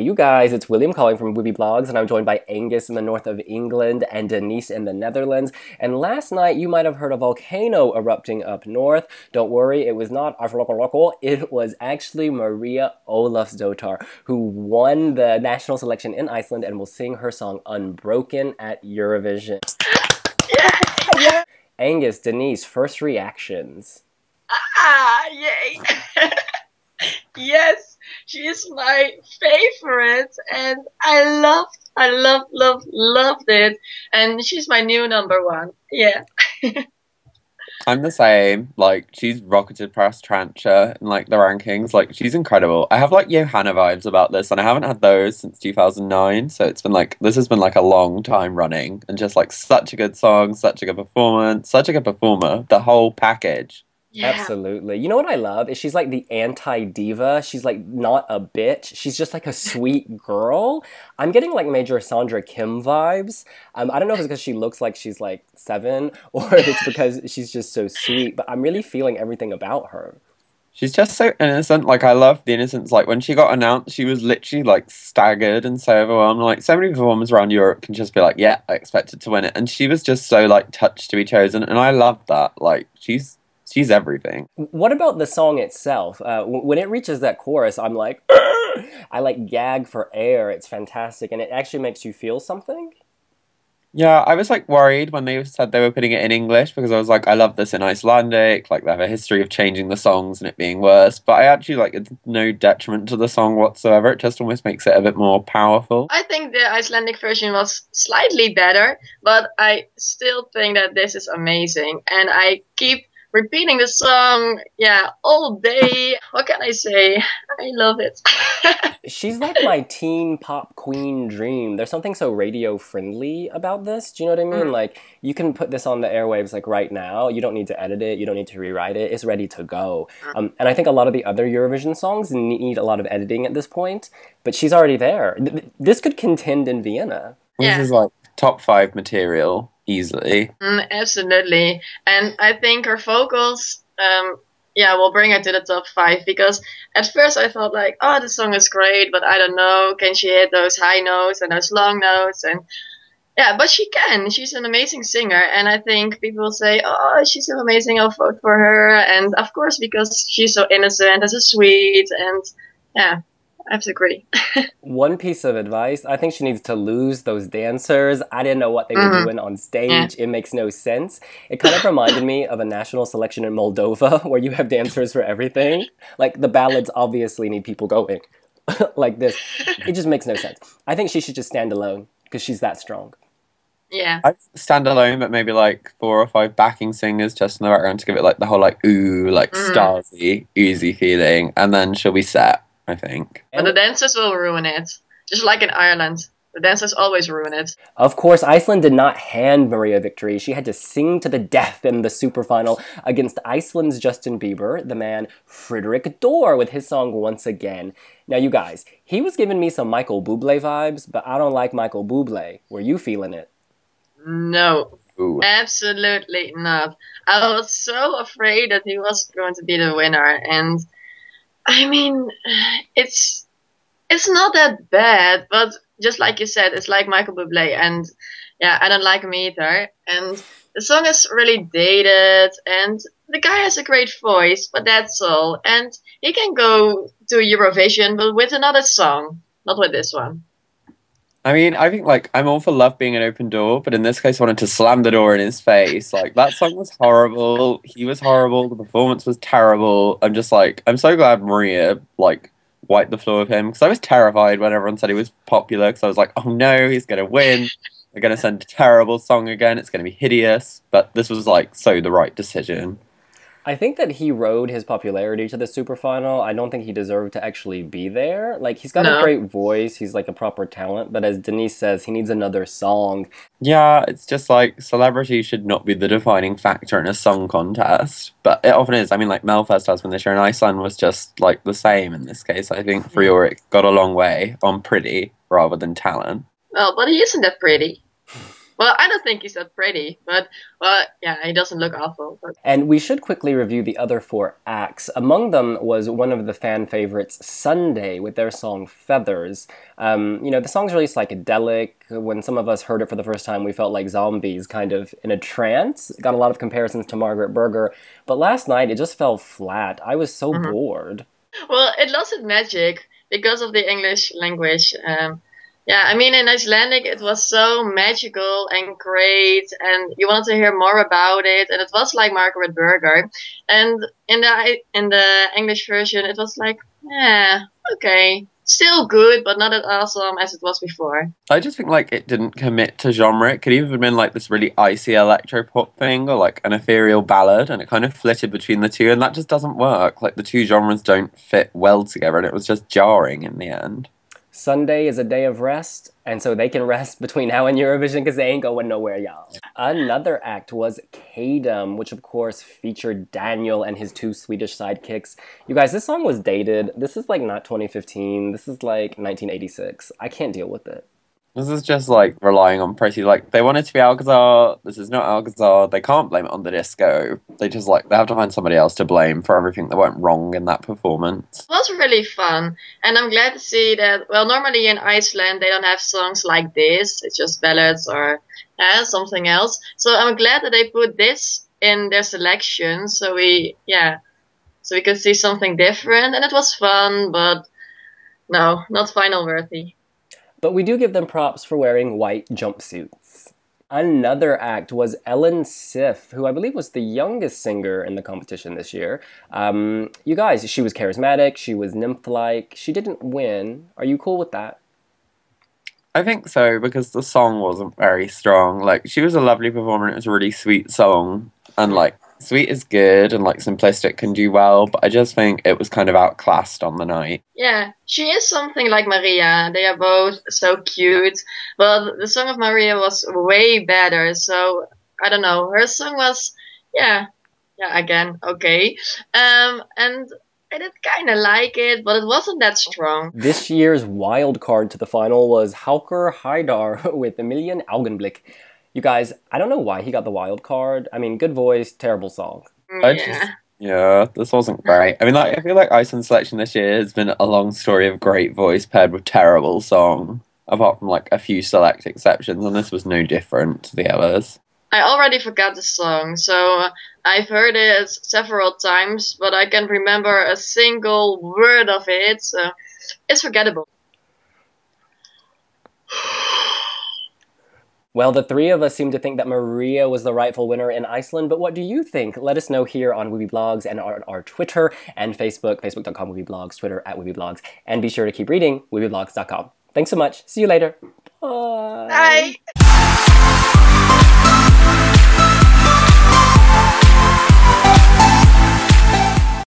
you guys, it's William calling from wiwibloggs, and I'm joined by Angus in the north of England and Denise in the Netherlands. And last night, you might have heard a volcano erupting up north. Don't worry, it was not Iceland. It was actually María Ólafsdóttir, who won the national selection in Iceland and will sing her song Unbroken at Eurovision. Yeah. Angus, Denise, first reactions. Yay! Yes, she is my favorite, and I loved it. And she's my new number one. Yeah. I'm the same. Like, she's rocketed past Trancha in, like, the rankings. Like, she's incredible. I have, like, Johanna vibes about this, and I haven't had those since 2009, so it's been, like, this has been, like, a long time running, and just, like, such a good song, such a good performance, such a good performer, the whole package. Yeah. Absolutely. You know what I love is she's like the anti-diva. She's like not a bitch. She's just like a sweet girl. I'm getting like major Sandra Kim vibes. I don't know if it's because she looks like she's like 7 or if it's because she's just so sweet, but I'm really feeling everything about her. She's just so innocent. Like, I love the innocence. Like, when she got announced, she was literally, like, staggered and so overwhelmed. Like, so many performers around Europe can just be like, yeah, I expected to win it. And she was just so, like, touched to be chosen. And I love that. Like, she's everything. What about the song itself? When it reaches that chorus, I'm like, I like gag for air. It's fantastic. And it actually makes you feel something. Yeah, I was like worried when they said they were putting it in English because I was like, I love this in Icelandic. Like, they have a history of changing the songs and it being worse. But I actually like it's no detriment to the song whatsoever. It just almost makes it a bit more powerful. I think the Icelandic version was slightly better, but I still think that this is amazing. And I keep repeating the song, all day. What can I say? I love it. She's like my teen pop queen dream. There's something so radio friendly about this. Do you know what I mean? Like, you can put this on the airwaves like right now. You don't need to edit it. You don't need to rewrite it. It's ready to go. And I think a lot of the other Eurovision songs need a lot of editing at this point. But she's already there. This could contend in Vienna. This is like top 5 material. Easily. Absolutely. And I think her vocals, will bring her to the top 5, because at first I thought like, oh, the song is great, but I don't know, can she hit those high notes and those long notes? And but she can. She's an amazing singer, and I think people will say, oh, she's so amazing, I'll vote for her. And of course, because she's so innocent and so sweet, and I have to agree. One piece of advice, I think she needs to lose those dancers. I didn't know what they were doing on stage. It makes no sense. It kind of reminded me of a national selection in Moldova where you have dancers for everything. Like, the ballads obviously need people going like this. It just makes no sense. I think she should just stand alone because she's that strong. Yeah. I'd stand alone, but maybe like 4 or 5 backing singers just in the background to give it like the whole like ooh, like Stasi, oozy feeling, and then she'll be set, I think. But the dancers will ruin it. Just like in Ireland. The dancers always ruin it. Of course, Iceland did not hand Maria victory. She had to sing to the death in the super final against Iceland's Justin Bieber, the man Friedrich Dor, with his song Once Again. Now, you guys, he was giving me some Michael Bublé vibes, but I don't like Michael Bublé. Were you feeling it? No. Ooh. Absolutely not. I was so afraid that he was going to be the winner, and I mean, it's not that bad, but just like you said, it's like Michael Bublé, and I don't like him either. And the song is really dated, and the guy has a great voice, but that's all. And he can go to Eurovision, but with another song, not with this one. I mean, I think, like, I'm all for love being an open door, but in this case, I wanted to slam the door in his face. Like, that song was horrible. He was horrible. The performance was terrible. I'm just, like, I'm so glad Maria, like, wiped the floor with him, because I was terrified when everyone said he was popular, because I was like, oh no, he's going to win. They're going to send a terrible song again. It's going to be hideous. But this was, like, so the right decision. I think that he rode his popularity to the super final. I don't think he deserved to actually be there. Like, he's got a great voice. He's like a proper talent. But as Denise says, he needs another song. Yeah, it's just like celebrity should not be the defining factor in a song contest. But it often is. I mean, like, Melfest Husband this year in Iceland was just like the same in this case. I think Friorek got a long way on pretty rather than talent. Well, but he isn't that pretty. Well, I don't think he's that pretty, but well, yeah, he doesn't look awful. But... And we should quickly review the other 4 acts. Among them was one of the fan favorites, Sunday, with their song Feathers. You know, the song's really psychedelic. When some of us heard it for the first time, we felt like zombies, kind of in a trance. Got a lot of comparisons to Margaret Berger. But last night, it just fell flat. I was so bored. Well, it lost its magic because of the English language. Yeah, I mean, in Icelandic, it was so magical and great, and you wanted to hear more about it, and it was like Margaret Berger. And in the English version, it was like, okay, still good, but not as awesome as it was before. I just think, like, it didn't commit to genre. It could even have been, like, this really icy electro-pop thing, or, like, an ethereal ballad, and it kind of flitted between the two, and that just doesn't work. Like, the two genres don't fit well together, and it was just jarring in the end. Sunday is a day of rest, and so they can rest between now and Eurovision because they ain't going nowhere, y'all. Another act was Kadam, which of course featured Daniel and his 2 Swedish sidekicks. You guys, this song was dated. This is like not 2015. This is like 1986. I can't deal with it. This is just, like, relying on pretty, like, they want it to be Alcazar, this is not Alcazar, they can't blame it on the disco. They just, like, they have to find somebody else to blame for everything that went wrong in that performance. It was really fun, and I'm glad to see that, well, normally in Iceland they don't have songs like this, it's just ballads or something else. So I'm glad that they put this in their selection, so we could see something different, and it was fun, but no, not final worthy. But we do give them props for wearing white jumpsuits. Another act was Ellen Sif, who I believe was the youngest singer in the competition this year. You guys, she was charismatic, she was nymph-like, she didn't win. Are you cool with that? I think so, because the song wasn't very strong. Like, she was a lovely performer, and it was a really sweet song. And, like, sweet is good, and, like, simplistic can do well, but I just think it was kind of outclassed on the night. Yeah, she is something like Maria. They are both so cute, but the song of Maria was way better, so, I don't know, her song was, again, okay. And I did kind of like it, but it wasn't that strong. This year's wild card to the final was Hauker Haidar with A Million Augenblick. You guys, I don't know why he got the wild card. I mean, good voice, terrible song. This wasn't great. I mean, like, I feel like Iceland's selection this year has been a long story of great voice paired with terrible song, apart from, like, a few select exceptions, and this was no different to the others. I already forgot the song, so I've heard it several times, but I can't remember a single word of it, so it's forgettable. Well, the 3 of us seem to think that Maria was the rightful winner in Iceland, but what do you think? Let us know here on wiwibloggs and our Twitter and Facebook, facebook.com/wiwibloggs, Twitter @wiwibloggs, and be sure to keep reading wiwibloggs.com. Thanks so much. See you later. Bye. Bye.